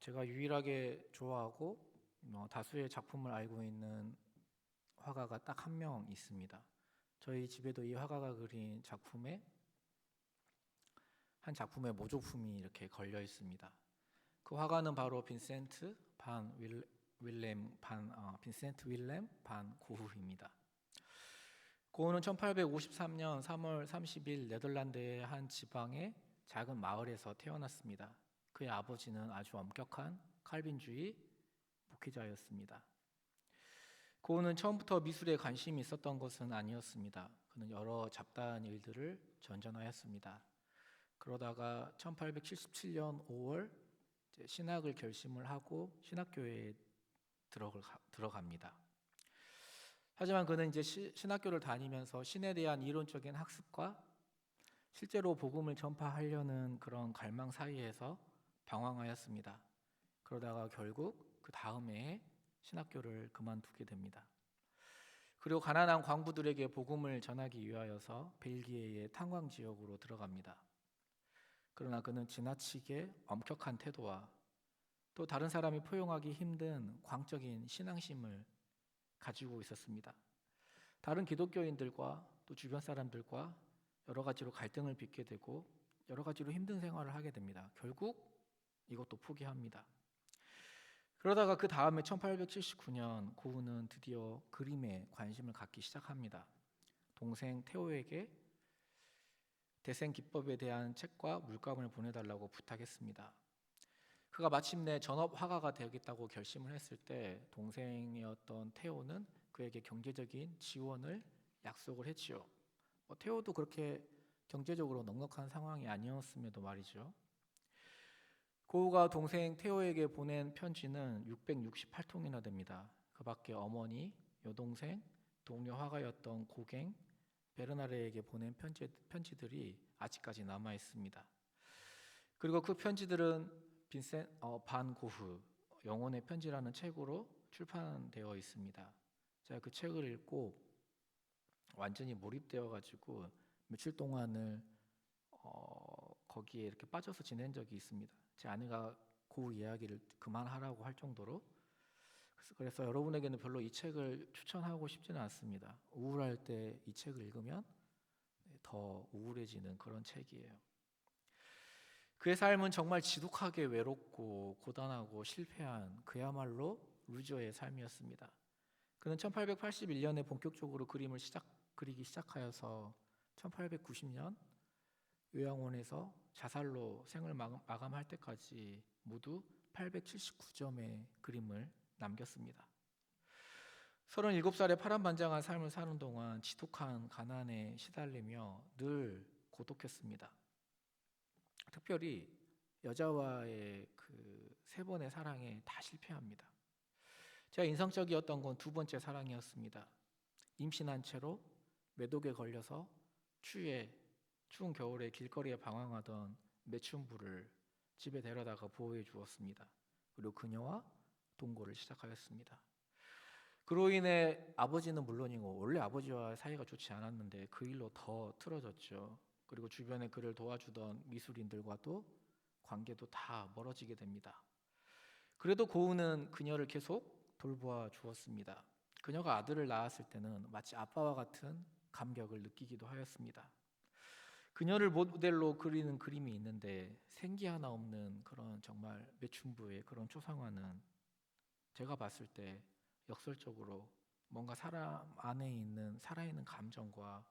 제가 유일하게 좋아하고 다수의 작품을 알고 있는 화가가 딱 한 명 있습니다. 저희 집에도 이 화가가 그린 한 작품의 모조품이 이렇게 걸려 있습니다. 그 화가는 바로 빈센트 윌렘 반 고흐입니다. 고흐는 1853년 3월 30일 네덜란드의 한 지방의 작은 마을에서 태어났습니다. 그의 아버지는 아주 엄격한 칼빈주의 목회자였습니다. 고흐는 처음부터 미술에 관심이 있었던 것은 아니었습니다. 그는 여러 잡다한 일들을 전전하였습니다. 그러다가 1877년 5월 신학을 결심을 하고 신학교에 들어갑니다. 하지만 그는 이제 신학교를 다니면서 신에 대한 이론적인 학습과 실제로 복음을 전파하려는 그런 갈망 사이에서 방황하였습니다. 그러다가 결국 그 다음 해에 신학교를 그만두게 됩니다. 그리고 가난한 광부들에게 복음을 전하기 위하여서 벨기에의 탄광 지역으로 들어갑니다. 그러나 그는 지나치게 엄격한 태도와 또 다른 사람이 포용하기 힘든 광적인 신앙심을 가지고 있었습니다. 다른 기독교인들과 또 주변 사람들과 여러 가지로 갈등을 빚게 되고 여러 가지로 힘든 생활을 하게 됩니다. 결국 이것도 포기합니다. 그러다가 그 다음에 1879년 고흐는 드디어 그림에 관심을 갖기 시작합니다. 동생 테오에게 대생 기법에 대한 책과 물감을 보내달라고 부탁했습니다. 그가 마침내 전업 화가가 되겠다고 결심을 했을 때 동생이었던 테오는 그에게 경제적인 지원을 약속을 했지요. 테오도 그렇게 경제적으로 넉넉한 상황이 아니었음에도 말이죠. 고흐가 동생 테오에게 보낸 편지는 668통이나 됩니다. 그 밖에 어머니, 여동생, 동료 화가였던 고갱, 베르나르에게 보낸 편지들이 아직까지 남아 있습니다. 그리고 그 편지들은 반 고흐 영혼의 편지라는 책으로 출판되어 있습니다. 제가 그 책을 읽고 완전히 몰입되어 가지고 며칠 동안을 거기에 이렇게 빠져서 지낸 적이 있습니다. 제 아내가 고흐 이야기를 그만하라고 할 정도로. 그래서 여러분에게는 별로 이 책을 추천하고 싶지는 않습니다. 우울할 때 이 책을 읽으면 더 우울해지는 그런 책이에요. 그의 삶은 정말 지독하게 외롭고 고단하고 실패한 그야말로 루저의 삶이었습니다. 그는 1881년에 본격적으로 그리기 시작하여서 1890년 요양원에서 자살로 생을 마감할 때까지 모두 879점의 그림을 남겼습니다. 37살에 파란만장한 삶을 사는 동안 지독한 가난에 시달리며 늘 고독했습니다. 특별히 여자와의 그 세 번의 사랑에 다 실패합니다. 제가 인상적이었던 건 두 번째 사랑이었습니다. 임신한 채로 매독에 걸려서 추운 겨울에 길거리에 방황하던 매춘부를 집에 데려다가 보호해 주었습니다. 그리고 그녀와 동거를 시작하였습니다. 그로 인해 아버지는 물론이고 원래 아버지와 사이가 좋지 않았는데 그 일로 더 틀어졌죠. 그리고 주변에 그를 도와주던 미술인들과도 관계도 다 멀어지게 됩니다. 그래도 고흐는 그녀를 계속 돌보아 주었습니다. 그녀가 아들을 낳았을 때는 마치 아빠와 같은 감격을 느끼기도 하였습니다. 그녀를 모델로 그리는 그림이 있는데 생기 하나 없는 그런 정말 매춘부의 그런 초상화는 제가 봤을 때 역설적으로 뭔가 사람 안에 있는 살아있는 감정과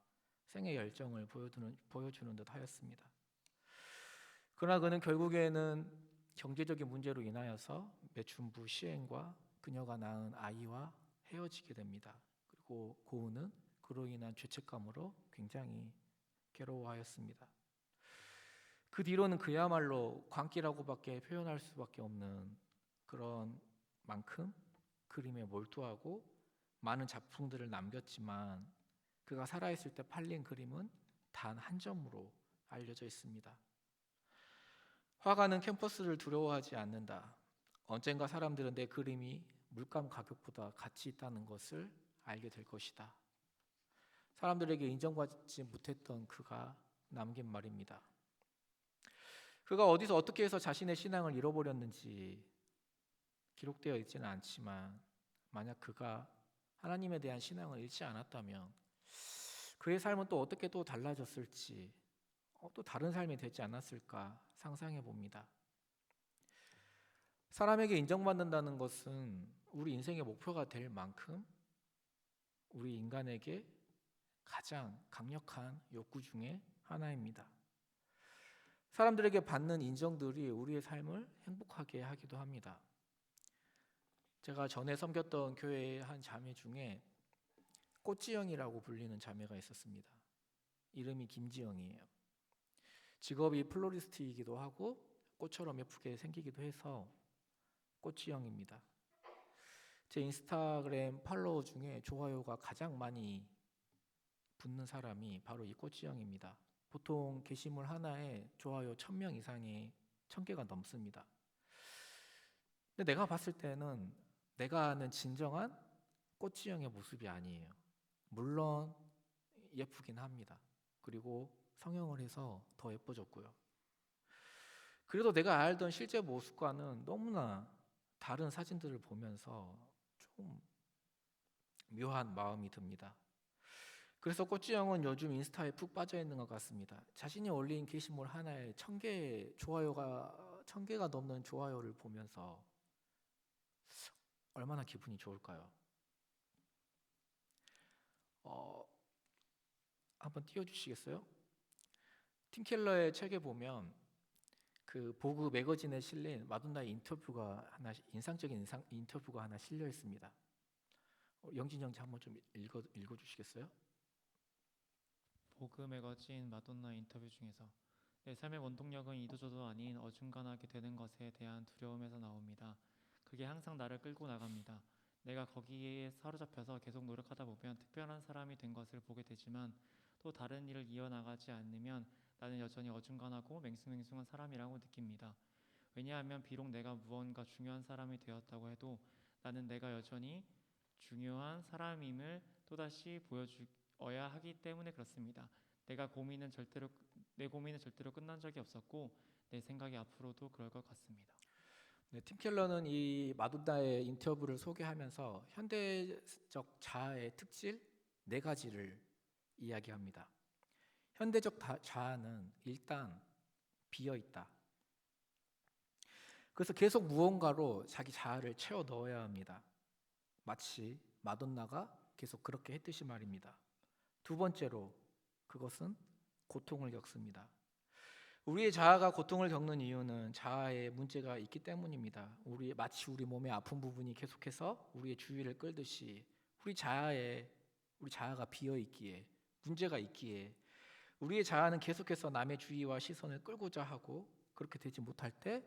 생의 열정을 보여주는 듯 하였습니다. 그러나 그는 결국에는 경제적인 문제로 인하여서 매춘부 시행과 그녀가 낳은 아이와 헤어지게 됩니다. 그리고 고흐는 그로 인한 죄책감으로 굉장히 괴로워하였습니다. 그 뒤로는 그야말로 광기라고밖에 표현할 수밖에 없는 그런 만큼 그림에 몰두하고 많은 작품들을 남겼지만 그가 살아있을 때 팔린 그림은 단 한 점으로 알려져 있습니다. 화가는 캠퍼스를 두려워하지 않는다. 언젠가 사람들은 내 그림이 물감 가격보다 가치 있다는 것을 알게 될 것이다. 사람들에게 인정받지 못했던 그가 남긴 말입니다. 그가 어디서 어떻게 해서 자신의 신앙을 잃어버렸는지 기록되어 있지는 않지만 만약 그가 하나님에 대한 신앙을 잃지 않았다면 그의 삶은 또 어떻게 또 달라졌을지 또 다른 삶이 되지 않았을까 상상해 봅니다. 사람에게 인정받는다는 것은 우리 인생의 목표가 될 만큼 우리 인간에게 가장 강력한 욕구 중에 하나입니다. 사람들에게 받는 인정들이 우리의 삶을 행복하게 하기도 합니다. 제가 전에 섬겼던 교회의 한 자매 중에 꽃지영이라고 불리는 자매가 있었습니다. 이름이 김지영이에요. 직업이 플로리스트이기도 하고 꽃처럼 예쁘게 생기기도 해서 꽃지영입니다. 제 인스타그램 팔로워 중에 좋아요가 가장 많이 붙는 사람이 바로 이 꽃지영입니다. 보통 게시물 하나에 좋아요 1000명 이상이 1000개가 넘습니다. 근데 내가 봤을 때는 내가 아는 진정한 꽃지영의 모습이 아니에요. 물론 예쁘긴 합니다. 그리고 성형을 해서 더 예뻐졌고요. 그래도 내가 알던 실제 모습과는 너무나 다른 사진들을 보면서 좀 묘한 마음이 듭니다. 그래서 꽃지영은 요즘 인스타에 푹 빠져 있는 것 같습니다. 자신이 올린 게시물 하나에 1000개가 넘는 좋아요를 보면서 얼마나 기분이 좋을까요? 한번 띄워주시겠어요? 팀 켈러의 책에 보면 그 보그 매거진에 실린 마돈나의 인상적인 인터뷰가 하나 실려 있습니다. 영진 형제 한번 좀 읽어주시겠어요? 보그 매거진 마돈나 인터뷰 중에서 내 삶의 원동력은 이도저도 아닌 어중간하게 되는 것에 대한 두려움에서 나옵니다. 그게 항상 나를 끌고 나갑니다. 내가 거기에 사로잡혀서 계속 노력하다 보면 특별한 사람이 된 것을 보게 되지만 또 다른 일을 이어나가지 않으면 나는 여전히 어중간하고 맹숭맹숭한 사람이라고 느낍니다. 왜냐하면 비록 내가 무언가 중요한 사람이 되었다고 해도 나는 내가 여전히 중요한 사람임을 또다시 보여주어야 하기 때문에 그렇습니다. 내 고민은 절대로 끝난 적이 없었고 내 생각이 앞으로도 그럴 것 같습니다. 네, 팀 켈러는 이 마돈나의 인터뷰를 소개하면서 현대적 자아의 특질 4가지를 이야기합니다. 현대적 자아는 일단 비어있다. 그래서 계속 무언가로 자기 자아를 채워 넣어야 합니다. 마치 마돈나가 계속 그렇게 했듯이 말입니다. 2번째로 그것은 고통을 겪습니다. 우리의 자아가 고통을 겪는 이유는 자아에 문제가 있기 때문입니다. 마치 우리 몸의 아픈 부분이 계속해서 우리의 주의를 끌듯이 우리 자아가 비어 있기에, 문제가 있기에 우리의 자아는 계속해서 남의 주의와 시선을 끌고자 하고, 그렇게 되지 못할 때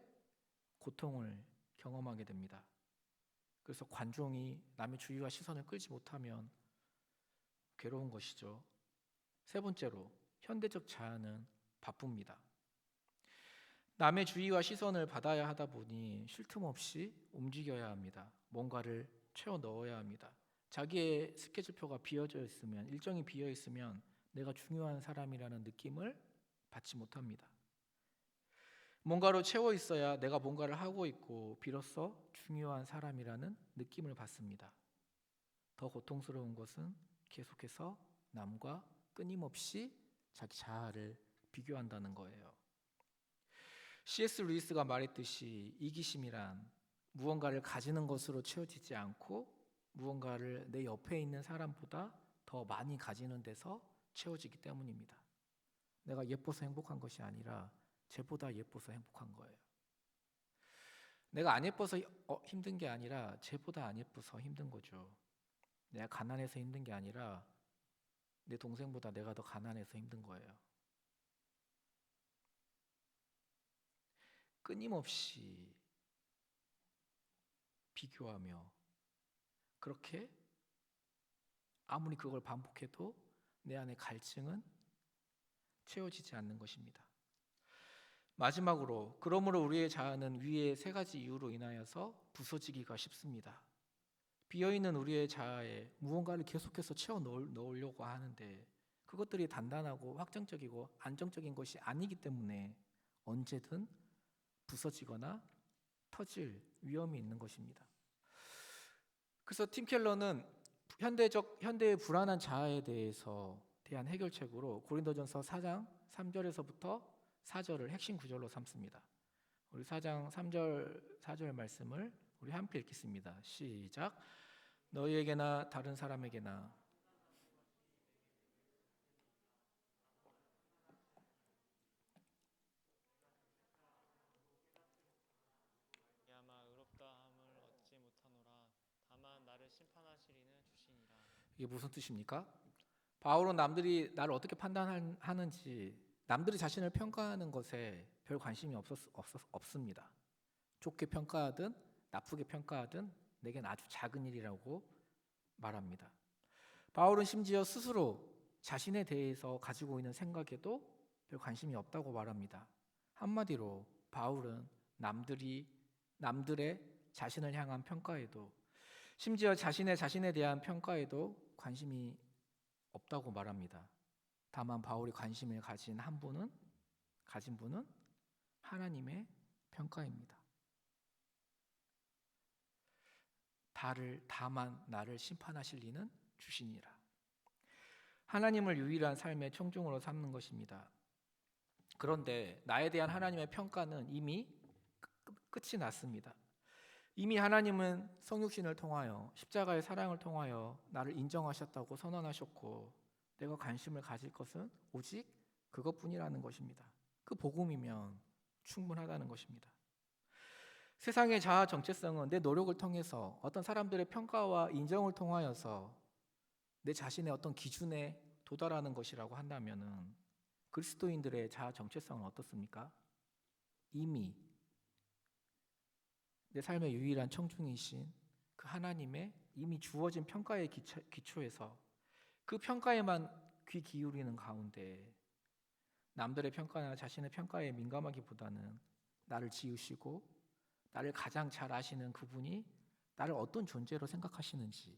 고통을 경험하게 됩니다. 그래서 관종이 남의 주의와 시선을 끌지 못하면 괴로운 것이죠. 3번째로 현대적 자아는 바쁩니다. 남의 주의와 시선을 받아야 하다 보니 쉴 틈 없이 움직여야 합니다. 뭔가를 채워 넣어야 합니다. 자기의 스케줄표가 비어져 있으면, 일정이 비어 있으면 내가 중요한 사람이라는 느낌을 받지 못합니다. 뭔가로 채워 있어야 내가 뭔가를 하고 있고 비로소 중요한 사람이라는 느낌을 받습니다. 더 고통스러운 것은 계속해서 남과 끊임없이 자기 자아를 비교한다는 거예요. C.S. 루이스가 말했듯이 이기심이란 무언가를 가지는 것으로 채워지지 않고 무언가를 내 옆에 있는 사람보다 더 많이 가지는 데서 채워지기 때문입니다. 내가 예뻐서 행복한 것이 아니라 쟤보다 예뻐서 행복한 거예요. 내가 안 예뻐서 힘든 게 아니라 쟤보다 안 예뻐서 힘든 거죠. 내가 가난해서 힘든 게 아니라 내 동생보다 내가 더 가난해서 힘든 거예요. 끊임없이 비교하며 그렇게 아무리 그걸 반복해도 내 안의 갈증은 채워지지 않는 것입니다. 마지막으로, 그러므로 우리의 자아는 위의 3가지 이유로 인하여서 부서지기가 쉽습니다. 비어있는 우리의 자아에 무언가를 계속해서 채워 넣으려고 하는데 그것들이 단단하고 확정적이고 안정적인 것이 아니기 때문에 언제든 부서지거나 터질 위험이 있는 것입니다. 그래서 팀 켈러는 현대의 불안한 자아에 대한 해결책으로 고린도전서 4장 3절에서부터 4절을 핵심 구절로 삼습니다. 우리 4장 3절 4절 말씀을 우리 함께 읽겠습니다. 시작. 너희에게나 다른 사람에게나 야마 의롭다함을 얻지 못하노라. 다만 나를 심판하시리는 주시니라. 이게 무슨 뜻입니까? 바울은 남들이 나를 어떻게 판단하는지, 남들이 자신을 평가하는 것에 별 관심이 없습니다. 좋게 평가하든 나쁘게 평가하든 내겐 아주 작은 일이라고 말합니다. 바울은 심지어 스스로 자신에 대해서 가지고 있는 생각에도 별 관심이 없다고 말합니다. 한마디로 바울은 남들의 자신을 향한 평가에도, 심지어 자신에 대한 평가에도 관심이 없다고 말합니다. 다만 바울이 관심을 가진 분은 하나님의 평가입니다. 다만 나를 심판하실 이는 주시니라. 하나님을 유일한 삶의 청중으로 삼는 것입니다. 그런데 나에 대한 하나님의 평가는 이미 끝이 났습니다. 이미 하나님은 성육신을 통하여 십자가의 사랑을 통하여 나를 인정하셨다고 선언하셨고, 내가 관심을 가질 것은 오직 그것뿐이라는 것입니다. 그 복음이면 충분하다는 것입니다. 세상의 자아 정체성은 내 노력을 통해서 어떤 사람들의 평가와 인정을 통하여서 내 자신의 어떤 기준에 도달하는 것이라고 한다면은, 그리스도인들의 자아 정체성은 어떻습니까? 이미 내 삶의 유일한 청중이신 그 하나님의 이미 주어진 평가의 기초에서 그 평가에만 귀 기울이는 가운데, 남들의 평가나 자신의 평가에 민감하기보다는 나를 지으시고 나를 가장 잘 아시는 그분이 나를 어떤 존재로 생각하시는지,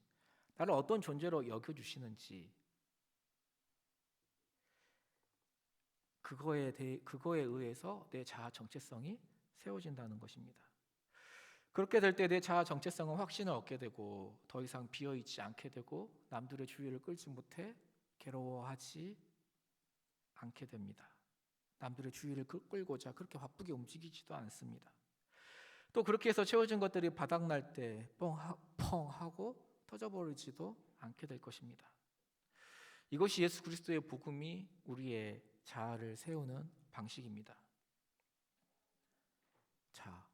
나를 어떤 존재로 여겨주시는지, 그거에 의해서 내 자아 정체성이 세워진다는 것입니다. 그렇게 될 때 내 자아 정체성은 확신을 얻게 되고 더 이상 비어있지 않게 되고 남들의 주의를 끌지 못해 괴로워하지 않게 됩니다. 남들의 주의를 끌고자 그렇게 바쁘게 움직이지도 않습니다. 또 그렇게 해서 채워진 것들이 바닥날 때 뻥 하고 터져버리지도 않게 될 것입니다. 이것이 예수 그리스도의 복음이 우리의 자아를 세우는 방식입니다. 자,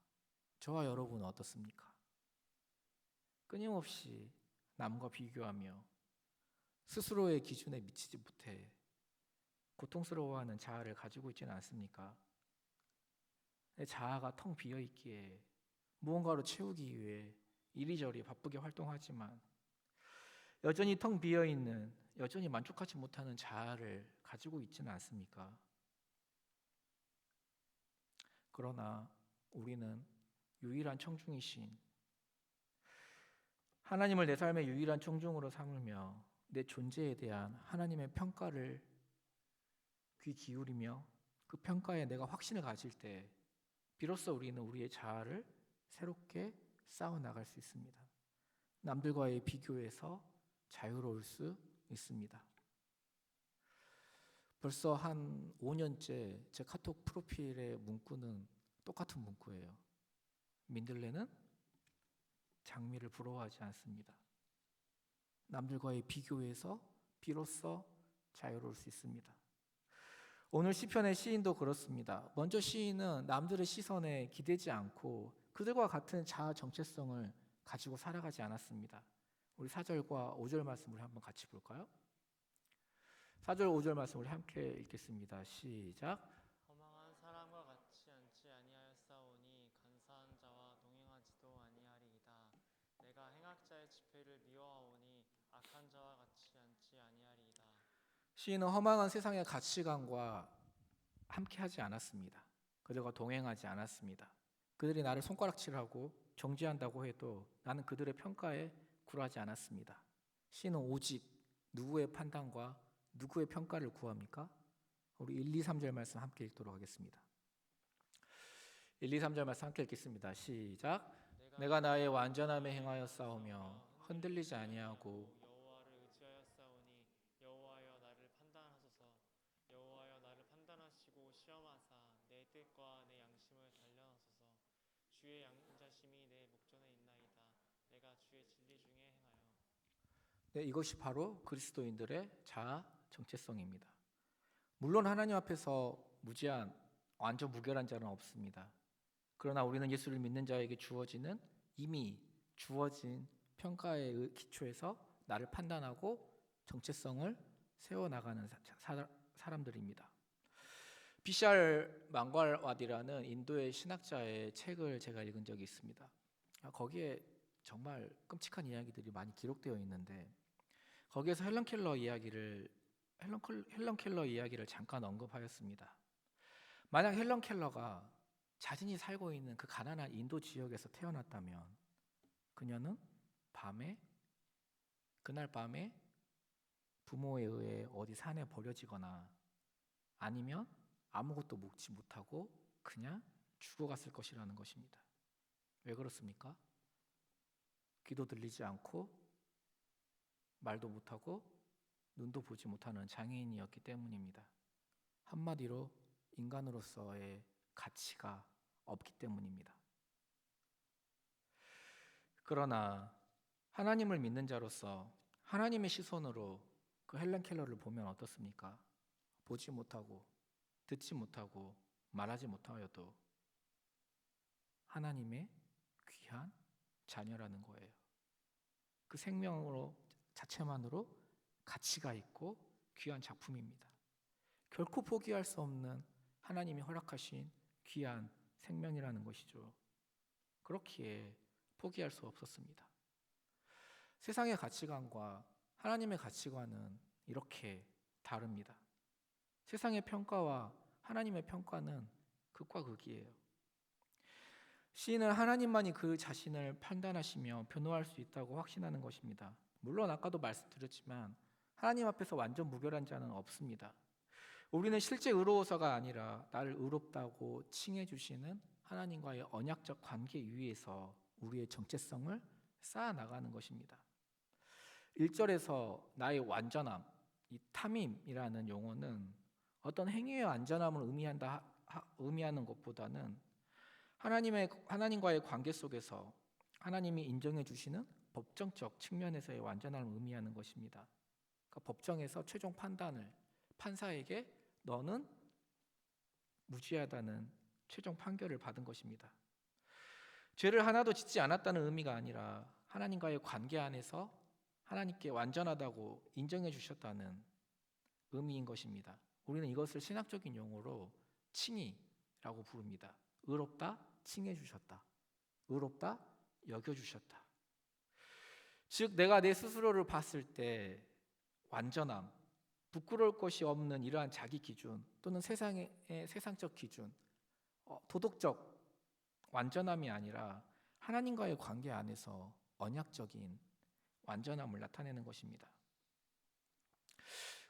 저와 여러분은 어떻습니까? 끊임없이 남과 비교하며 스스로의 기준에 미치지 못해 고통스러워하는 자아를 가지고 있지는 않습니까? 내 자아가 텅 비어 있기에 무언가로 채우기 위해 이리저리 바쁘게 활동하지만 여전히 텅 비어 있는, 여전히 만족하지 못하는 자아를 가지고 있지는 않습니까? 그러나 우리는 유일한 청중이신 하나님을 내 삶의 유일한 청중으로 삼으며 내 존재에 대한 하나님의 평가를 귀 기울이며 그 평가에 내가 확신을 가질 때 비로소 우리는 우리의 자아를 새롭게 쌓아나갈 수 있습니다. 남들과의 비교에서 자유로울 수 있습니다. 벌써 한 5년째 제 카톡 프로필의 문구는 똑같은 문구예요. 민들레는 장미를 부러워하지 않습니다. 남들과의 비교에서 비로소 자유로울 수 있습니다. 오늘 시편의 시인도 그렇습니다. 먼저 시인은 남들의 시선에 기대지 않고 그들과 같은 자아 정체성을 가지고 살아가지 않았습니다. 우리 4절과 5절 말씀을 한번 같이 볼까요? 4절 5절 말씀을 함께 읽겠습니다. 시작. 허망한 사람과 같이 앉지 아니하였사오니 간사한 자와 동행하지도 아니하리이다. 내가 행악자의 집회를 미워하오니 악한 자와 같이 앉지 아니하리이다. 시인은 허망한 세상의 가치관과 함께하지 않았습니다. 그들과 동행하지 않았습니다. 그들이 나를 손가락질하고 정죄한다고 해도 나는 그들의 평가에 굴하지 않았습니다. 시인은 오직 누구의 판단과 누구의 평가를 구합니까? 우리 1, 2, 3절 말씀 함께 읽도록 하겠습니다. 1, 2, 3절 말씀 함께 읽겠습니다. 시작. 내가 나의 완전함에 행하여 싸우며 흔들리지 아니하고 여호와를 의지하여 싸우니 여호와여 나를 판단하소서. 여호와여 나를 판단하시고 시험하사 내 뜻과 내 양심을 단련하소서. 주의 양자심이 내 목전에 있나이다. 내가 주의 진리 중에 행하여. 네, 이것이 바로 그리스도인들의 자아 정체성입니다. 물론 하나님 앞에서 무지한 완전 무결한 자는 없습니다. 그러나 우리는 예수를 믿는 자에게 주어지는 이미 주어진 평가의 기초에서 나를 판단하고 정체성을 세워나가는 사람들입니다. 비샬 망괄와디라는 인도의 신학자의 책을 제가 읽은 적이 있습니다. 거기에 정말 끔찍한 이야기들이 많이 기록되어 있는데 거기에서 헬런 켈러 이야기를 잠깐 언급하였습니다. 만약 헬런 켈러가 자신이 살고 있는 그 가난한 인도 지역에서 태어났다면 그녀는 그날 밤에 부모에 의해 어디 산에 버려지거나 아니면 아무것도 먹지 못하고 그냥 죽어갔을 것이라는 것입니다. 왜 그렇습니까? 귀도 들리지 않고 말도 못하고 눈도 보지 못하는 장애인이었기 때문입니다. 한마디로 인간으로서의 가치가 없기 때문입니다. 그러나 하나님을 믿는 자로서 하나님의 시선으로 그 헬렌 켈러를 보면 어떻습니까? 보지 못하고 듣지 못하고 말하지 못하여도 하나님의 귀한 자녀라는 거예요. 그 생명으로 자체만으로 가치가 있고 귀한 작품입니다. 결코 포기할 수 없는 하나님이 허락하신 귀한 생명이라는 것이죠. 그렇기에 포기할 수 없었습니다. 세상의 가치관과 하나님의 가치관은 이렇게 다릅니다. 세상의 평가와 하나님의 평가는 극과 극이에요. 시인은 하나님만이 그 자신을 판단하시며 변호할 수 있다고 확신하는 것입니다. 물론 아까도 말씀드렸지만 하나님 앞에서 완전 무결한 자는 없습니다. 우리는 실제 의로워서가 아니라 나를 의롭다고 칭해 주시는 하나님과의 언약적 관계 위에서 우리의 정체성을 쌓아 나가는 것입니다. 1절에서 나의 완전함, 이 탐임이라는 용어는 어떤 행위의 완전함을 의미하는 것보다는 하나님과의 관계 속에서 하나님이 인정해 주시는 법정적 측면에서의 완전함을 의미하는 것입니다. 그러니까 법정에서 최종 판단을 판사에게 너는 무죄하다는 최종 판결을 받은 것입니다. 죄를 하나도 짓지 않았다는 의미가 아니라 하나님과의 관계 안에서 하나님께 완전하다고 인정해 주셨다는 의미인 것입니다. 우리는 이것을 신학적인 용어로 칭의라고 부릅니다. 의롭다, 칭해 주셨다. 의롭다, 여겨 주셨다. 즉 내가 내 스스로를 봤을 때 완전함, 부끄러울 것이 없는 이러한 자기 기준 또는 세상의 세상적 기준, 도덕적 완전함이 아니라 하나님과의 관계 안에서 언약적인 완전함을 나타내는 것입니다.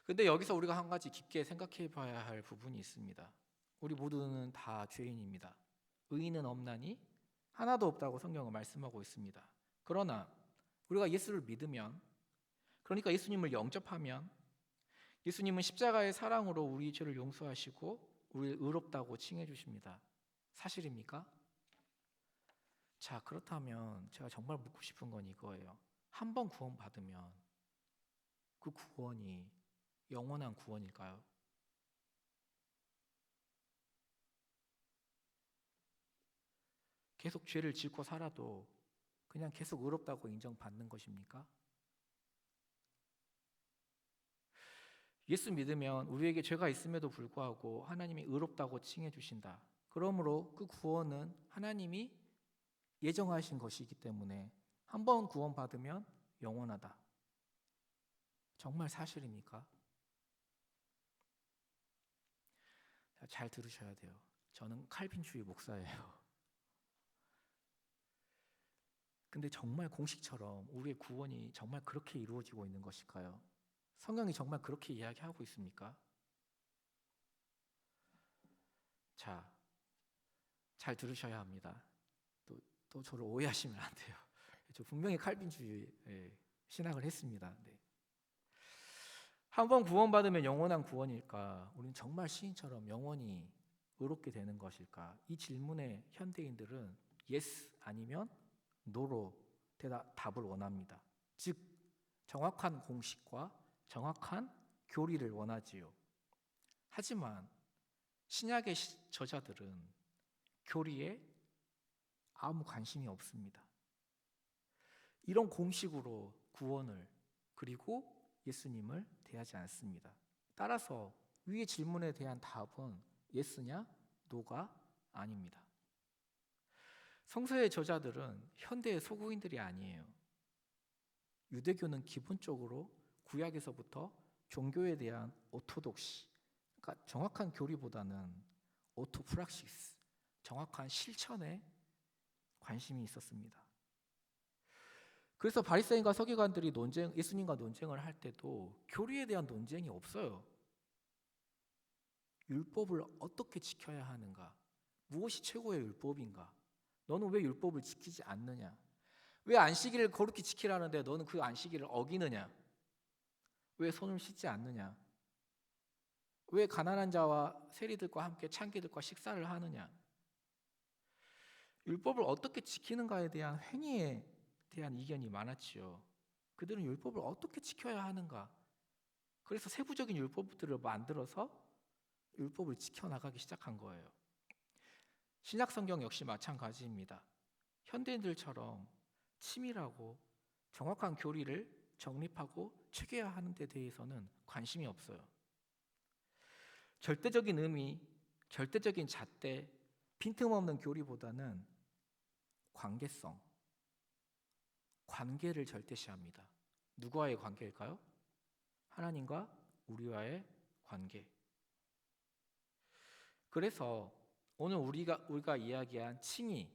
그런데 여기서 우리가 한 가지 깊게 생각해 봐야 할 부분이 있습니다. 우리 모두는 다 죄인입니다. 의인은 없나니 하나도 없다고 성경은 말씀하고 있습니다. 그러나 우리가 예수를 믿으면, 그러니까 예수님을 영접하면 예수님은 십자가의 사랑으로 우리 죄를 용서하시고 우리를 의롭다고 칭해 주십니다. 사실입니까? 자, 그렇다면 제가 정말 묻고 싶은 건 이거예요. 한 번 구원받으면 그 구원이 영원한 구원일까요? 계속 죄를 짓고 살아도 그냥 계속 의롭다고 인정받는 것입니까? 예수 믿으면 우리에게 죄가 있음에도 불구하고 하나님이 의롭다고 칭해 주신다. 그러므로 그 구원은 하나님이 예정하신 것이기 때문에 한 번 구원받으면 영원하다. 정말 사실입니까? 잘 들으셔야 돼요. 저는 칼빈주의 목사예요. 근데 정말 공식처럼 우리의 구원이 정말 그렇게 이루어지고 있는 것일까요? 성경이 정말 그렇게 이야기하고 있습니까? 자, 잘 들으셔야 합니다. 또 저를 오해하시면 안 돼요. 저 분명히 칼빈주의 신학을 했습니다. 네. 한 번 구원받으면 영원한 구원일까? 우리는 정말 시인처럼 영원히 의롭게 되는 것일까? 이 질문에 현대인들은 yes 아니면 no로 답을 원합니다. 즉 정확한 공식과 정확한 교리를 원하지요. 하지만 신약의 저자들은 교리에 아무 관심이 없습니다. 이런 공식으로 구원을 그리고 예수님을 대하지 않습니다. 따라서 위의 질문에 대한 답은 예스냐 노가 아닙니다. 성서의 저자들은 현대의 소구인들이 아니에요. 유대교는 기본적으로 구약에서부터 종교에 대한 오토독시, 그러니까 정확한 교리보다는 오토프락시스, 정확한 실천에 관심이 있었습니다. 그래서 바리새인과 서기관들이 예수님과 논쟁을 할 때도 교리에 대한 논쟁이 없어요. 율법을 어떻게 지켜야 하는가? 무엇이 최고의 율법인가? 너는 왜 율법을 지키지 않느냐? 왜 안식일을 거룩히 지키라는데 너는 그 안식일을 어기느냐? 왜 손을 씻지 않느냐? 왜 가난한 자와 세리들과 함께 창기들과 식사를 하느냐? 율법을 어떻게 지키는가에 대한 행위에 대한 이견이 많았지요. 그들은 율법을 어떻게 지켜야 하는가? 그래서 세부적인 율법들을 만들어서 율법을 지켜나가기 시작한 거예요. 신약 성경 역시 마찬가지입니다. 현대인들처럼 치밀하고 정확한 교리를 정립하고 체계화하는 데 대해서는 관심이 없어요. 절대적인 의미, 절대적인 잣대, 빈틈없는 교리보다는 관계성, 관계를 절대시합니다. 누구와의 관계일까요? 하나님과 우리와의 관계. 그래서 오늘 우리가 이야기한 칭의,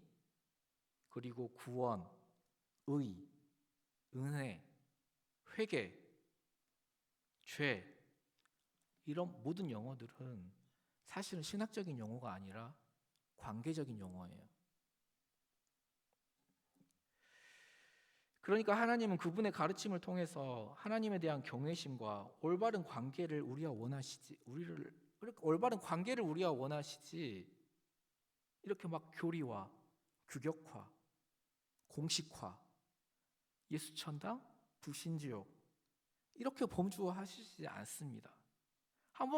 그리고 구원, 의, 은혜, 회개, 죄, 이런 모든 용어들은 사실은 신학적인 용어가 아니라 관계적인 용어예요. 그러니까 하나님은 그분의 가르침을 통해서 하나님에 대한 경외심과 올바른 관계를 우리와 원하시지 이렇게 막 교리화, 규격화, 공식화, 예수천당, 불신지옥 이렇게 범주화하시지 않습니다. 한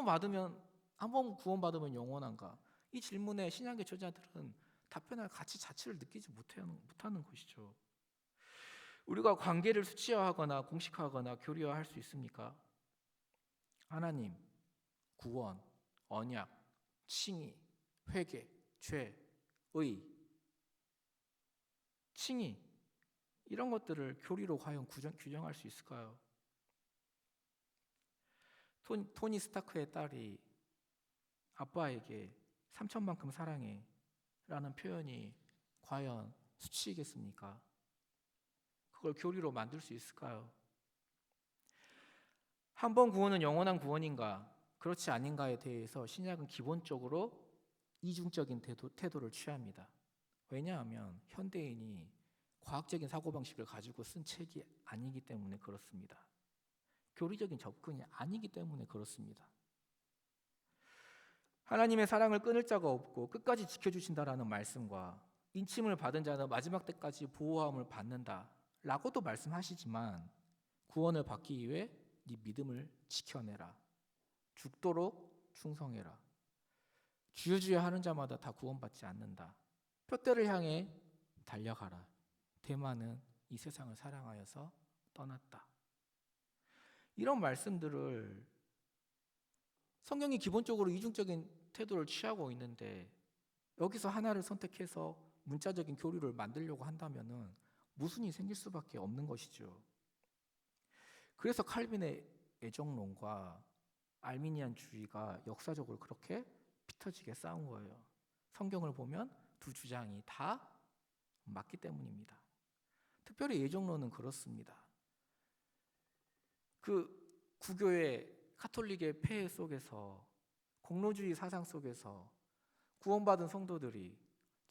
번 구원받으면 영원한가? 이 질문에 신약의 저자들은 답변할 가치 자체를 느끼지 못하는 것이죠. 우리가 관계를 수치화하거나 공식화하거나 교리화할 수 있습니까? 하나님, 구원, 언약, 칭의, 회개, 죄, 의, 칭의 이런 것들을 교리로 과연 규정할 수 있을까요? 토니 스타크의 딸이 아빠에게 삼천만큼 사랑해 라는 표현이 과연 수치이겠습니까? 그걸 교리로 만들 수 있을까요? 한 번 구원은 영원한 구원인가? 그렇지 아닌가에 대해서 신약은 기본적으로 이중적인 태도를 취합니다. 왜냐하면 현대인이 과학적인 사고방식을 가지고 쓴 책이 아니기 때문에 그렇습니다. 교리적인 접근이 아니기 때문에 그렇습니다. 하나님의 사랑을 끊을 자가 없고 끝까지 지켜주신다라는 말씀과 인침을 받은 자는 마지막 때까지 보호함을 받는다 라고도 말씀하시지만 구원을 받기 위해 네 믿음을 지켜내라. 죽도록 충성해라. 주여주여 하는 자마다 다 구원받지 않는다. 표대를 향해 달려가라. 대만은 이 세상을 사랑하여서 떠났다. 이런 말씀들을 성경이 기본적으로 이중적인 태도를 취하고 있는데 여기서 하나를 선택해서 문자적인 교리를 만들려고 한다면은 모순이 생길 수밖에 없는 것이죠. 그래서 칼빈의 애정론과 알미니안주의가 역사적으로 그렇게 피터지게 싸운 거예요. 성경을 보면 두 주장이 다 맞기 때문입니다. 특별히 애정론은 그렇습니다. 그 구교의 카톨릭의 폐해 속에서 공로주의 사상 속에서 구원받은 성도들이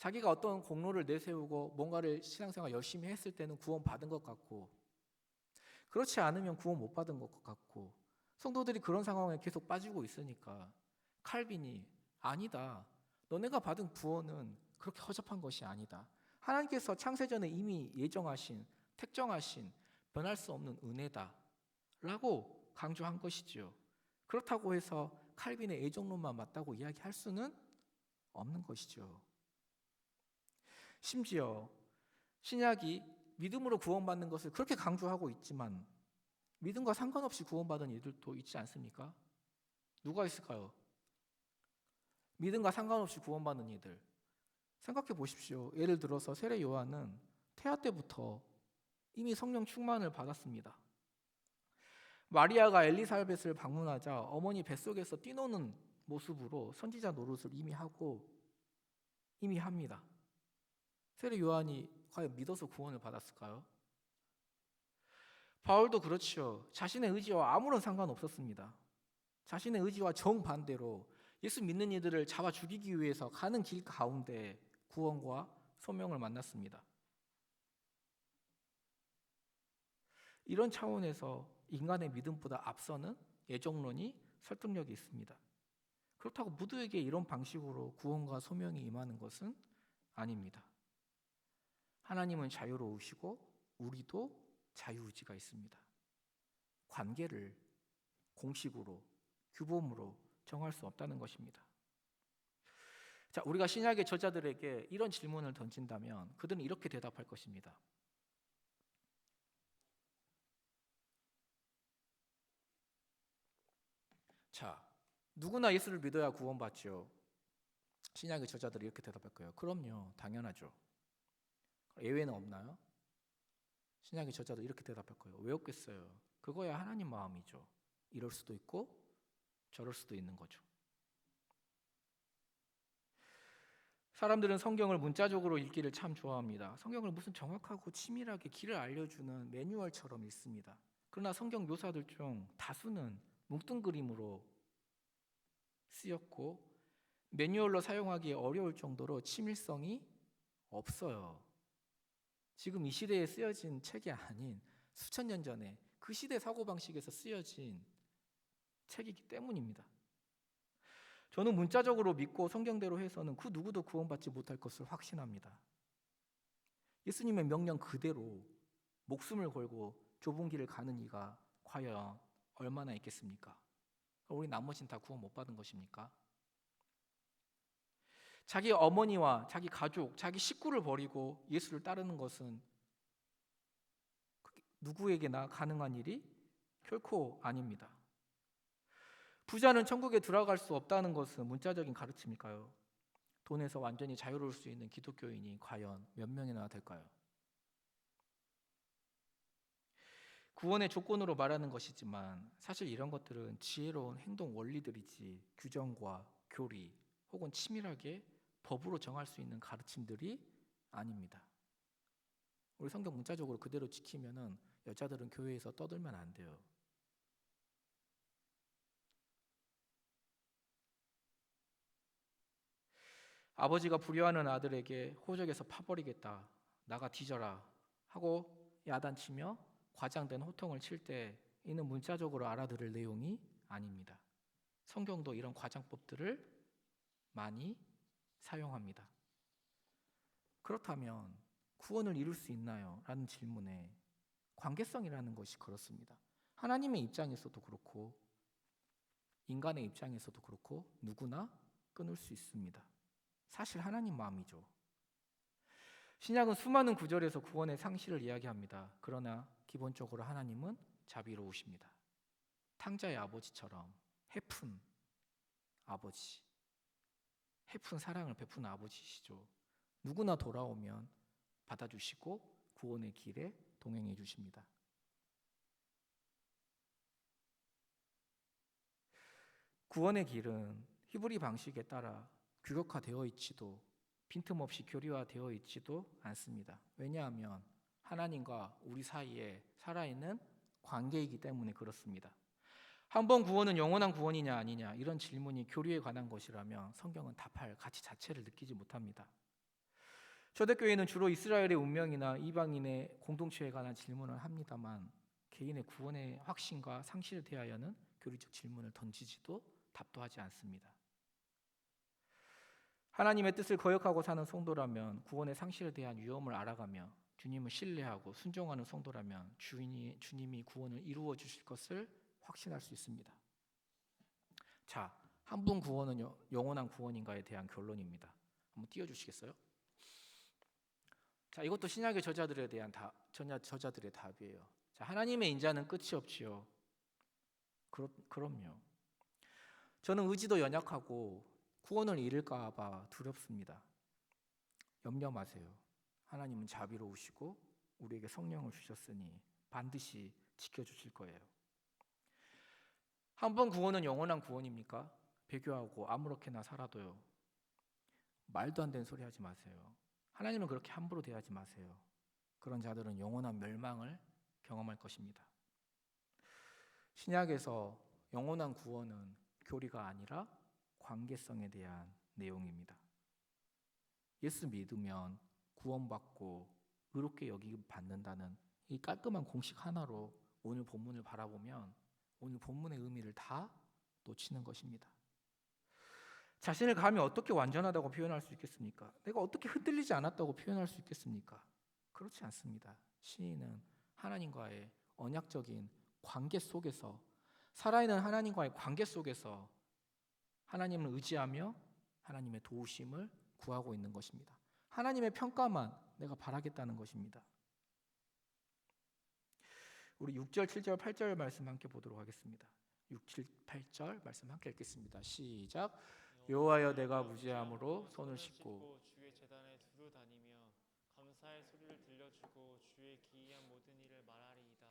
자기가 어떤 공로를 내세우고 뭔가를 신앙생활 열심히 했을 때는 구원받은 것 같고, 그렇지 않으면 구원 못 받은 것 같고, 성도들이 그런 상황에 계속 빠지고 있으니까 칼빈이 아니다. 너네가 받은 구원은 그렇게 허접한 것이 아니다. 하나님께서 창세전에 이미 예정하신, 택정하신 변할 수 없는 은혜다 라고 강조한 것이지요. 그렇다고 해서 칼빈의 애정론만 맞다고 이야기할 수는 없는 것이죠. 심지어 신약이 믿음으로 구원받는 것을 그렇게 강조하고 있지만 믿음과 상관없이 구원받은 이들도 있지 않습니까? 누가 있을까요? 믿음과 상관없이 구원받는 이들. 생각해 보십시오. 예를 들어서 세례 요한은 태아 때부터 이미 성령 충만을 받았습니다. 마리아가 엘리사벳을 방문하자 어머니 뱃속에서 뛰노는 모습으로 선지자 노릇을 이미 합니다. 세례 요한이 과연 믿어서 구원을 받았을까요? 바울도 그렇죠. 자신의 의지와 아무런 상관없었습니다. 자신의 의지와 정반대로 예수 믿는 이들을 잡아 죽이기 위해서 가는 길 가운데 구원과 소명을 만났습니다. 이런 차원에서 인간의 믿음보다 앞서는 애정론이 설득력이 있습니다. 그렇다고 모두에게 이런 방식으로 구원과 소명이 임하는 것은 아닙니다. 하나님은 자유로우시고 우리도 자유의지가 있습니다. 관계를 공식으로, 규범으로 정할 수 없다는 것입니다. 자, 우리가 신약의 저자들에게 이런 질문을 던진다면 그들은 이렇게 대답할 것입니다. 자, 누구나 예수를 믿어야 구원받죠. 신약의 저자들이 이렇게 대답할 거예요. 그럼요, 당연하죠. 예외는 없나요? 신약의 저자도 이렇게 대답할 거예요. 왜 없겠어요? 그거야 하나님 마음이죠. 이럴 수도 있고 저럴 수도 있는 거죠. 사람들은 성경을 문자적으로 읽기를 참 좋아합니다. 성경을 무슨 정확하고 치밀하게 길을 알려주는 매뉴얼처럼 읽습니다. 그러나 성경 묘사들 중 다수는 뭉뚱그림으로 쓰였고 매뉴얼로 사용하기 어려울 정도로 치밀성이 없어요. 지금 이 시대에 쓰여진 책이 아닌 수천 년 전에 그 시대 사고방식에서 쓰여진 책이기 때문입니다. 저는 문자적으로 믿고 성경대로 해서는 그 누구도 구원받지 못할 것을 확신합니다. 예수님의 명령 그대로 목숨을 걸고 좁은 길을 가는 이가 과연 얼마나 있겠습니까? 우리 나머지는 다 구원 못 받은 것입니까? 자기 어머니와 자기 가족, 자기 식구를 버리고 예수를 따르는 것은 누구에게나 가능한 일이 결코 아닙니다. 부자는 천국에 들어갈 수 없다는 것은 문자적인 가르침일까요? 돈에서 완전히 자유로울 수 있는 기독교인이 과연 몇 명이나 될까요? 구원의 조건으로 말하는 것이지만 사실 이런 것들은 지혜로운 행동 원리들이지 규정과 교리 혹은 치밀하게 법으로 정할 수 있는 가르침들이 아닙니다. 우리 성경 문자적으로 그대로 지키면은 여자들은 교회에서 떠들면 안 돼요. 아버지가 불효하는 아들에게 호적에서 파버리겠다, 나가 뒤져라 하고 야단치며 과장된 호통을 칠 때 이는 문자적으로 알아들을 내용이 아닙니다. 성경도 이런 과장법들을 많이 사용합니다. 그렇다면 구원을 이룰 수 있나요? 라는 질문에 관계성이라는 것이 그렇습니다. 하나님의 입장에서도 그렇고 인간의 입장에서도 그렇고 누구나 끊을 수 있습니다. 사실 하나님 마음이죠. 신약은 수많은 구절에서 구원의 상실을 이야기합니다. 그러나 기본적으로 하나님은 자비로우십니다. 탕자의 아버지처럼 해픈 아버지, 해픈 사랑을 베푸는 아버지시죠. 누구나 돌아오면 받아주시고 구원의 길에 동행해 주십니다. 구원의 길은 히브리 방식에 따라 규격화되어 있지도 빈틈없이 교리화되어 있지도 않습니다. 왜냐하면 하나님과 우리 사이에 살아있는 관계이기 때문에 그렇습니다. 한 번 구원은 영원한 구원이냐 아니냐 이런 질문이 교리에 관한 것이라면 성경은 답할 가치 자체를 느끼지 못합니다. 초대교회는 주로 이스라엘의 운명이나 이방인의 공동체에 관한 질문을 합니다만 개인의 구원의 확신과 상실에 대하여는 교리적 질문을 던지지도 답도 하지 않습니다. 하나님의 뜻을 거역하고 사는 성도라면 구원의 상실에 대한 위험을 알아가며 주님을 신뢰하고 순종하는 성도라면 주님이 구원을 이루어 주실 것을 확신할 수 있습니다. 자, 한 분 구원은 영원한 구원인가에 대한 결론입니다. 한번 띄워주시겠어요? 자, 이것도 신약의 저자들에 대한 저자들의 답이에요. 자, 하나님의 인자는 끝이 없지요. 그럼요. 저는 의지도 연약하고 구원을 잃을까 봐 두렵습니다. 염려 마세요. 하나님은 자비로우시고 우리에게 성령을 주셨으니 반드시 지켜주실 거예요. 한 번 구원은 영원한 구원입니까? 배교하고 아무렇게나 살아도요. 말도 안 되는 소리 하지 마세요. 하나님은 그렇게 함부로 대하지 마세요. 그런 자들은 영원한 멸망을 경험할 것입니다. 신약에서 영원한 구원은 교리가 아니라 관계성에 대한 내용입니다. 예수 믿으면 구원받고 의롭게 여김받는다는 이 깔끔한 공식 하나로 오늘 본문을 바라보면 오늘 본문의 의미를 다 놓치는 것입니다. 자신을 감히 어떻게 완전하다고 표현할 수 있겠습니까? 내가 어떻게 흔들리지 않았다고 표현할 수 있겠습니까? 그렇지 않습니다. 시인은 하나님과의 언약적인 관계 속에서 살아있는 하나님과의 관계 속에서 하나님을 의지하며 하나님의 도우심을 구하고 있는 것입니다. 하나님의 평가만 내가 바라겠다는 것입니다. 우리 6절, 7절, 8절 말씀 함께 보도록 하겠습니다. 6, 7, 8절 말씀 함께 읽겠습니다. 시작. 여호와여 내가 무죄함으로 손을 씻고 주의 제단에 두루 다니며 감사의 소리를 들려주고 주의 기이한 모든 일을 말하리이다.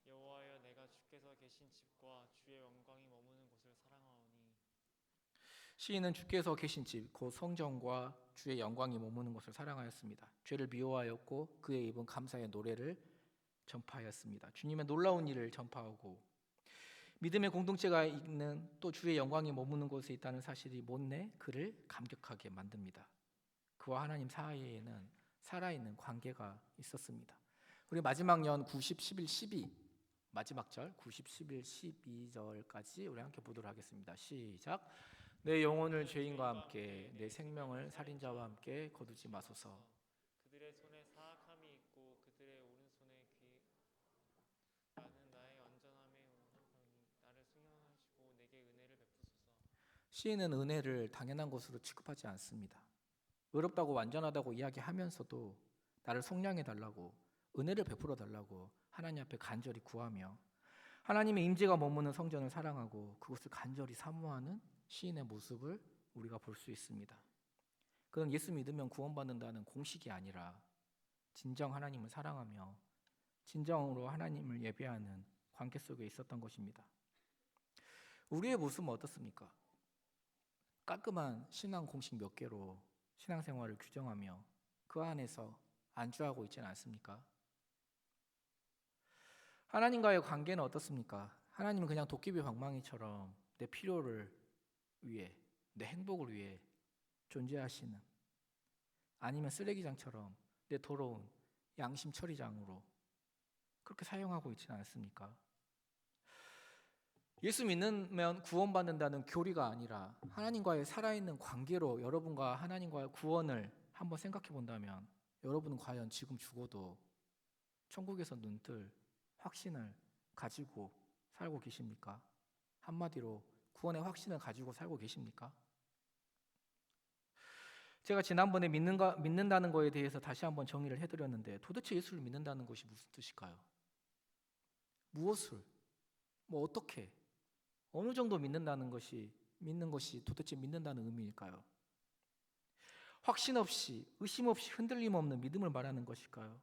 여호와여 내가 주께서 계신 집과 주의 영광이 머무는 곳을 사랑하오니. 시인은 주께서 계신 집, 곧 성전과 주의 영광이 머무는 곳을 사랑하였습니다. 죄를 미워하였고 그의 입은 감사의 노래를 전파하였습니다. 주님의 놀라운 일을 전파하고 믿음의 공동체가 있는 또 주의 영광이 머무는 곳에 있다는 사실이 못내 그를 감격하게 만듭니다. 그와 하나님 사이에는 살아있는 관계가 있었습니다. 우리 마지막 연 90, 11, 12 마지막 절 90, 11, 12절까지 우리 함께 보도록 하겠습니다. 시작. 내 영혼을 죄인과 함께 내 생명을 살인자와 함께 거두지 마소서. 그들의 손에 사악함이 있고 그들의 오른손에 나는 나의 온전함에 원하노니 나를 승용하시고 내게 은혜를 베푸소서. 시인은 은혜를 당연한 것으로 취급하지 않습니다. 의롭다고 완전하다고 이야기하면서도 나를 속량해 달라고 은혜를 베풀어 달라고 하나님 앞에 간절히 구하며 하나님의 임재가 머무는 성전을 사랑하고 그곳을 간절히 사모하는 시인의 모습을 우리가 볼 수 있습니다. 그는 예수 믿으면 구원받는다는 공식이 아니라 진정 하나님을 사랑하며 진정으로 하나님을 예배하는 관계 속에 있었던 것입니다. 우리의 모습은 어떻습니까? 깔끔한 신앙 공식 몇 개로 신앙생활을 규정하며 그 안에서 안주하고 있지는 않습니까? 하나님과의 관계는 어떻습니까? 하나님은 그냥 도깨비 방망이처럼 내 필요를 위해, 내 행복을 위해 존재하시는, 아니면 쓰레기장처럼 내 더러운 양심 처리장으로 그렇게 사용하고 있지는 않습니까? 예수 믿으면 구원받는다는 교리가 아니라 하나님과의 살아있는 관계로 여러분과 하나님과의 구원을 한번 생각해 본다면 여러분은 과연 지금 죽어도 천국에서 눈뜰 확신을 가지고 살고 계십니까? 한마디로 구원의 확신을 가지고 살고 계십니까? 제가 지난번에 믿는다는 거에 대해서 다시 한번 정의를 해드렸는데 도대체 예수를 믿는다는 것이 무슨 뜻일까요? 무엇을? 어떻게? 어느 정도 믿는 것이 도대체 믿는다는 의미일까요? 확신 없이, 의심 없이, 흔들림 없는 믿음을 말하는 것일까요?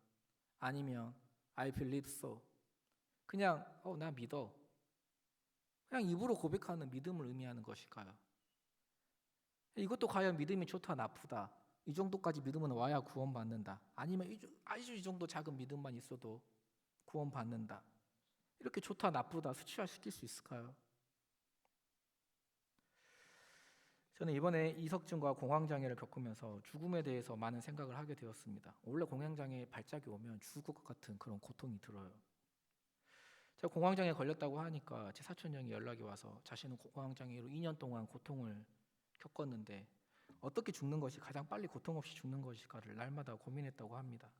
아니면 I believe so, 그냥 나 믿어, 그냥 입으로 고백하는 믿음을 의미하는 것일까요? 이것도 과연 믿음이 좋다 나쁘다, 이 정도까지 믿음은 와야 구원받는다, 아니면 아주 이 정도 작은 믿음만 있어도 구원받는다, 이렇게 좋다 나쁘다 수치화시킬 수 있을까요? 저는 이번에 이석증과 공황장애를 겪으면서 죽음에 대해서 많은 생각을 하게 되었습니다. 원래 공황장애 발작이 오면 죽을 것 같은 그런 고통이 들어요. 제가 공황장애 걸렸다고 하니까 제 사촌 형이 연락이 와서 자신은 공황장애로 2년 동안 고통을 겪었는데 어떻게 죽는 것이 가장 빨리 고통 없이 죽는 것일까를 날마다 고민했다고 합니다.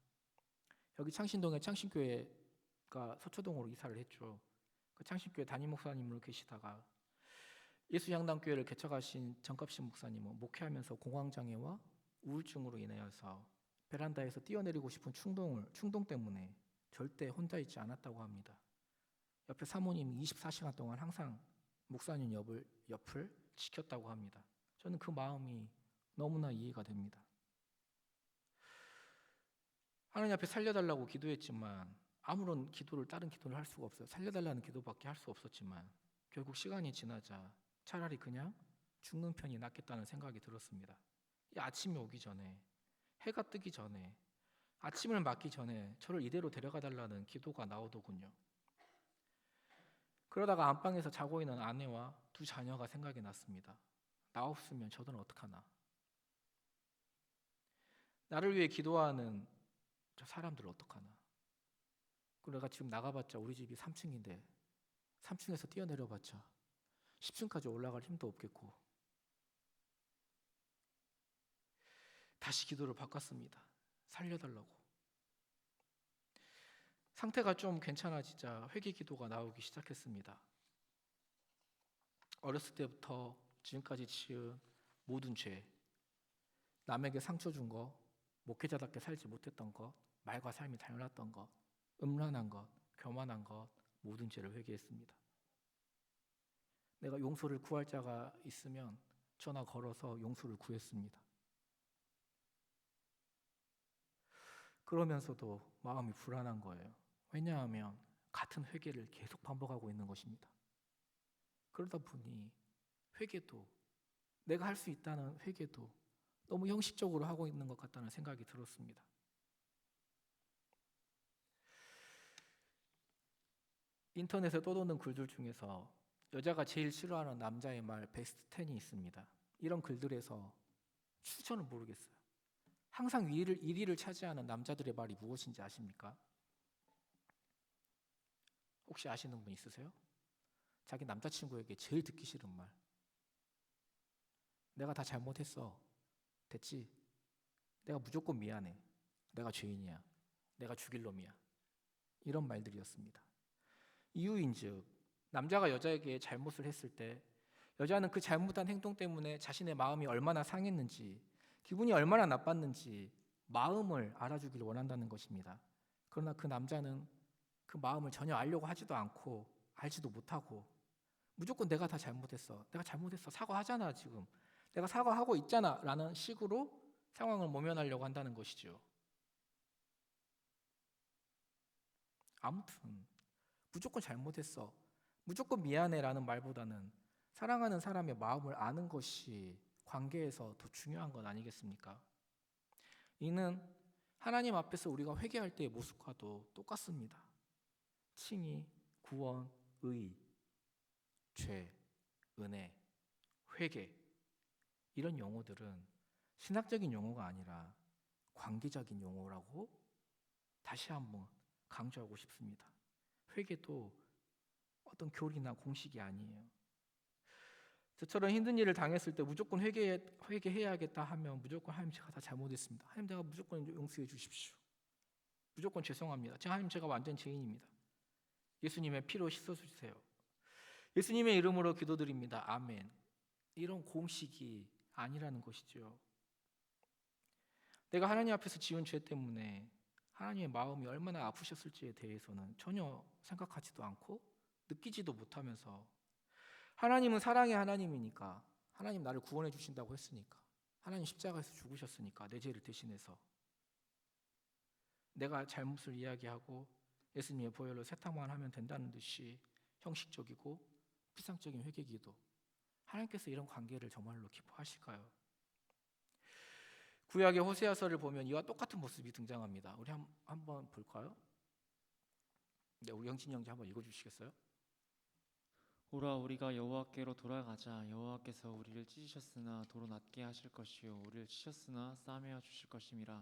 여기 창신동에 창신교회가 서초동으로 이사를 했죠. 그 창신교회 담임 목사님으로 계시다가 예수향당교회를 개척하신 정갑신 목사님은 목회하면서 공황장애와 우울증으로 인하여서 베란다에서 뛰어내리고 싶은 충동 때문에 절대 혼자 있지 않았다고 합니다. 옆에 사모님이 24시간 동안 항상 목사님 옆을 지켰다고 합니다. 저는 그 마음이 너무나 이해가 됩니다. 하나님 앞에 살려달라고 기도했지만 아무런 다른 기도를 할 수가 없어요. 살려달라는 기도밖에 할 수 없었지만 결국 시간이 지나자 차라리 그냥 죽는 편이 낫겠다는 생각이 들었습니다. 이 아침이 오기 전에, 해가 뜨기 전에, 아침을 맞기 전에 저를 이대로 데려가 달라는 기도가 나오더군요. 그러다가 안방에서 자고 있는 아내와 두 자녀가 생각이 났습니다. 나 없으면 저들은 어떡하나. 나를 위해 기도하는 저 사람들 어떡하나. 그리고 내가 지금 나가봤자 우리 집이 3층인데 3층에서 뛰어내려봤자 10층까지 올라갈 힘도 없겠고. 다시 기도를 바꿨습니다. 살려달라고. 상태가 좀 괜찮아지자 회개 기도가 나오기 시작했습니다. 어렸을 때부터 지금까지 지은 모든 죄, 남에게 상처 준 거, 목회자답게 살지 못했던 것, 말과 삶이 달랐던 것, 음란한 것, 교만한 것, 모든 죄를 회개했습니다. 내가 용서를 구할 자가 있으면 전화 걸어서 용서를 구했습니다. 그러면서도 마음이 불안한 거예요. 왜냐하면 같은 회개를 계속 반복하고 있는 것입니다. 그러다 보니 회개도, 내가 할 수 있다는 회개도 너무 형식적으로 하고 있는 것 같다는 생각이 들었습니다. 인터넷에 떠도는 글들 중에서 여자가 제일 싫어하는 남자의 말 베스트 10이 있습니다. 이런 글들에서 추천을 모르겠어요. 항상 1위를 차지하는 남자들의 말이 무엇인지 아십니까? 혹시 아시는 분 있으세요? 자기 남자친구에게 제일 듣기 싫은 말. 내가 다 잘못했어. 됐지? 내가 무조건 미안해. 내가 죄인이야. 내가 죽일 놈이야. 이런 말들이었습니다. 이유인즉 남자가 여자에게 잘못을 했을 때 여자는 그 잘못한 행동 때문에 자신의 마음이 얼마나 상했는지, 기분이 얼마나 나빴는지 마음을 알아주기를 원한다는 것입니다. 그러나 그 남자는 그 마음을 전혀 알려고 하지도 않고 알지도 못하고 무조건 내가 다 잘못했어. 내가 잘못했어. 사과하잖아 지금. 내가 사과하고 있잖아 라는 식으로 상황을 모면하려고 한다는 것이죠. 아무튼 무조건 잘못했어. 무조건 미안해 라는 말보다는 사랑하는 사람의 마음을 아는 것이 관계에서 더 중요한 건 아니겠습니까? 이는 하나님 앞에서 우리가 회개할 때의 모습과도 똑같습니다. 칭의, 구원, 의, 죄, 은혜, 회개 이런 용어들은 신학적인 용어가 아니라 관계적인 용어라고 다시 한번 강조하고 싶습니다. 회개도 어떤 교리나 공식이 아니에요. 저처럼 힘든 일을 당했을 때 무조건 회개해야겠다 하면 무조건 하나님 제가 다 잘못했습니다. 하나님 제가 무조건 용서해 주십시오. 무조건 죄송합니다. 하나님 제가 완전 죄인입니다. 예수님의 피로 씻어주세요. 예수님의 이름으로 기도드립니다. 아멘. 이런 공식이 아니라는 것이죠. 내가 하나님 앞에서 지은 죄 때문에 하나님의 마음이 얼마나 아프셨을지에 대해서는 전혀 생각하지도 않고 느끼지도 못하면서 하나님은 사랑의 하나님이니까 하나님 나를 구원해 주신다고 했으니까 하나님 십자가에서 죽으셨으니까 내 죄를 대신해서 내가 잘못을 이야기하고 예수님의 보혈로 세탁만 하면 된다는 듯이 형식적이고 피상적인 회개기도 하나님께서 이런 관계를 정말로 기뻐하실까요? 구약의 호세아서를 보면 이와 똑같은 모습이 등장합니다. 우리 한번 볼까요? 네, 우리 영진이 형제 한번 읽어주시겠어요? 오라 우리가 여호와께로 돌아가자. 여호와께서 우리를 찢으셨으나 도로 낫게 하실 것이요 우리를 치셨으나 싸매어 주실 것임이라.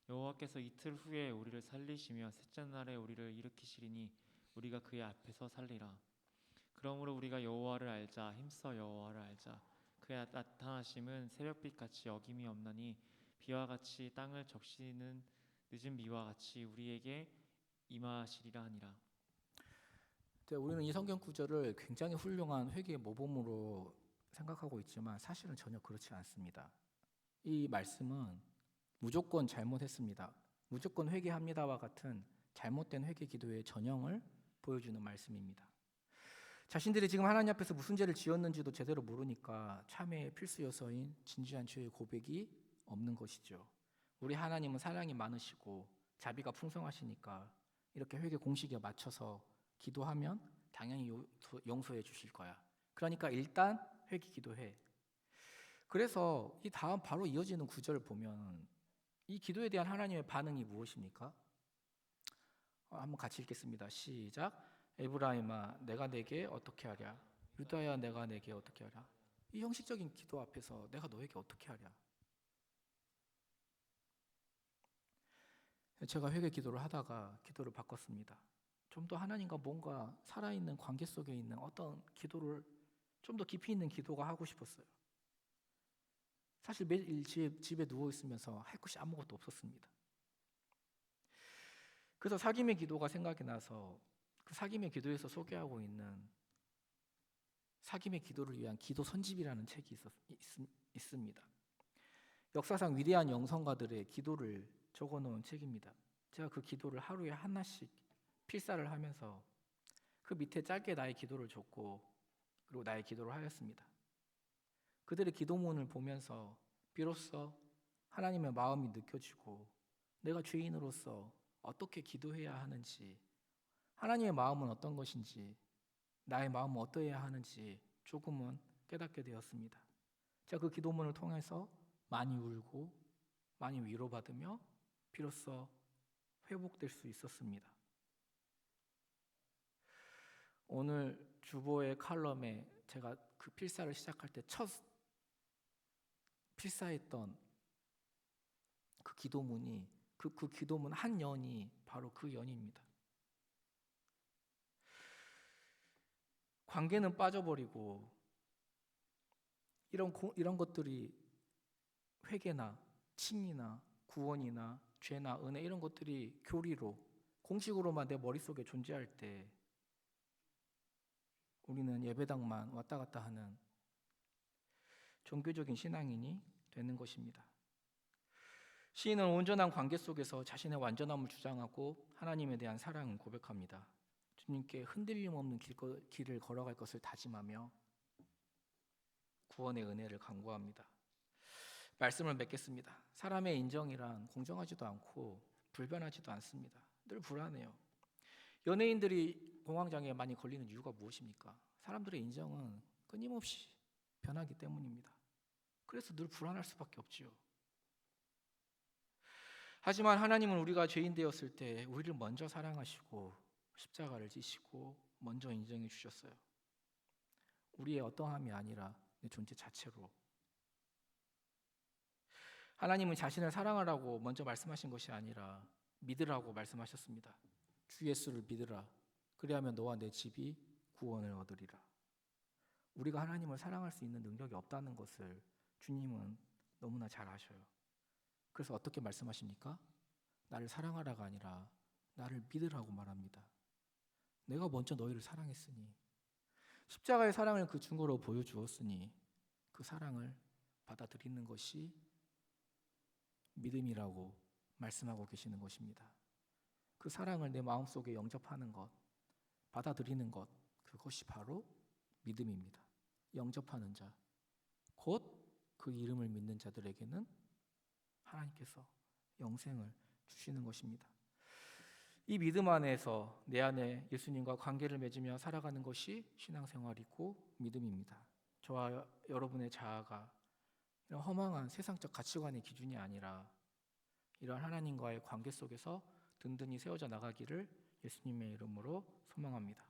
여호와께서 이틀 후에 우리를 살리시며 셋째 날에 우리를 일으키시리니 우리가 그의 앞에서 살리라. 그러므로 우리가 여호와를 알자. 힘써 여호와를 알자. 그의 나타나심은 새벽빛 같이 어김이 없나니 비와 같이 땅을 적시는 늦은 비와 같이 우리에게 임하시리라 하니라. 네, 우리는 이 성경 구절을 굉장히 훌륭한 회개의 모범으로 생각하고 있지만 사실은 전혀 그렇지 않습니다. 이 말씀은 무조건 잘못했습니다, 무조건 회개합니다와 같은 잘못된 회개 기도의 전형을 보여주는 말씀입니다. 자신들이 지금 하나님 앞에서 무슨 죄를 지었는지도 제대로 모르니까 참회의 필수 요소인 진지한 죄의 고백이 없는 것이죠. 우리 하나님은 사랑이 많으시고 자비가 풍성하시니까 이렇게 회개 공식에 맞춰서 기도하면 당연히 용서해 주실 거야. 그러니까 일단 회개 기도해. 그래서 이 다음 바로 이어지는 구절을 보면 이 기도에 대한 하나님의 반응이 무엇입니까? 한번 같이 읽겠습니다. 시작. 에브라임아 내가 내게 어떻게 하랴? 유다야 내가 내게 어떻게 하랴? 이 형식적인 기도 앞에서 내가 너에게 어떻게 하랴? 제가 회개 기도를 하다가 기도를 바꿨습니다. 좀 더 하나님과 뭔가 살아있는 관계 속에 있는 어떤 기도를 좀 더 깊이 있는 기도가 하고 싶었어요. 사실 매일 집에 누워있으면서 할 것이 아무것도 없었습니다. 그래서 사귐의 기도가 생각이 나서 그 사귐의 기도에서 소개하고 있는 사귐의 기도를 위한 기도 선집이라는 책이 있습니다. 역사상 위대한 영성가들의 기도를 적어놓은 책입니다. 제가 그 기도를 하루에 하나씩 필사를 하면서 그 밑에 짧게 나의 기도를 적고 그리고 나의 기도를 하였습니다. 그들의 기도문을 보면서 비로소 하나님의 마음이 느껴지고 내가 죄인으로서 어떻게 기도해야 하는지, 하나님의 마음은 어떤 것인지, 나의 마음은 어떠해야 하는지 조금은 깨닫게 되었습니다. 제가 그 기도문을 통해서 많이 울고 많이 위로받으며 비로소 회복될 수 있었습니다. 오늘 주보의 칼럼에 제가 그 필사를 시작할 때 첫 필사했던 그 기도문이 그 기도문 한 연이 바로 그 연입니다. 관계는 빠져버리고 이런 것들이 회개나 칭의나 구원이나 죄나 은혜 이런 것들이 교리로 공식으로만 내 머릿속에 존재할 때 우리는 예배당만 왔다 갔다 하는 종교적인 신앙인이 되는 것입니다. 시인은 온전한 관계 속에서 자신의 완전함을 주장하고 하나님에 대한 사랑을 고백합니다. 주님께 흔들림 없는 길을 걸어갈 것을 다짐하며 구원의 은혜를 간구합니다. 말씀을 맺겠습니다. 사람의 인정이란 공정하지도 않고 불변하지도 않습니다. 늘 불안해요. 연예인들이 공황장애에 많이 걸리는 이유가 무엇입니까? 사람들의 인정은 끊임없이 변하기 때문입니다. 그래서 늘 불안할 수밖에 없지요. 하지만 하나님은 우리가 죄인 되었을 때 우리를 먼저 사랑하시고 십자가를 지시고 먼저 인정해 주셨어요. 우리의 어떠함이 아니라 내 존재 자체로. 하나님은 자신을 사랑하라고 먼저 말씀하신 것이 아니라 믿으라고 말씀하셨습니다. 주 예수를 믿으라. 그리하면 너와 내 집이 구원을 얻으리라. 우리가 하나님을 사랑할 수 있는 능력이 없다는 것을 주님은 너무나 잘 아셔요. 그래서 어떻게 말씀하십니까? 나를 사랑하라가 아니라 나를 믿으라고 말합니다. 내가 먼저 너희를 사랑했으니, 십자가의 사랑을 그 증거로 보여주었으니 그 사랑을 받아들이는 것이 믿음이라고 말씀하고 계시는 것입니다. 그 사랑을 내 마음속에 영접하는 것, 받아들이는 것, 그것이 바로 믿음입니다. 영접하는 자, 곧 그 이름을 믿는 자들에게는 하나님께서 영생을 주시는 것입니다. 이 믿음 안에서 내 안에 예수님과 관계를 맺으며 살아가는 것이 신앙생활이고 믿음입니다. 저와 여러분의 자아가 이런 허망한 세상적 가치관의 기준이 아니라 이런 하나님과의 관계 속에서 든든히 세워져 나가기를 예수님의 이름으로 소망합니다.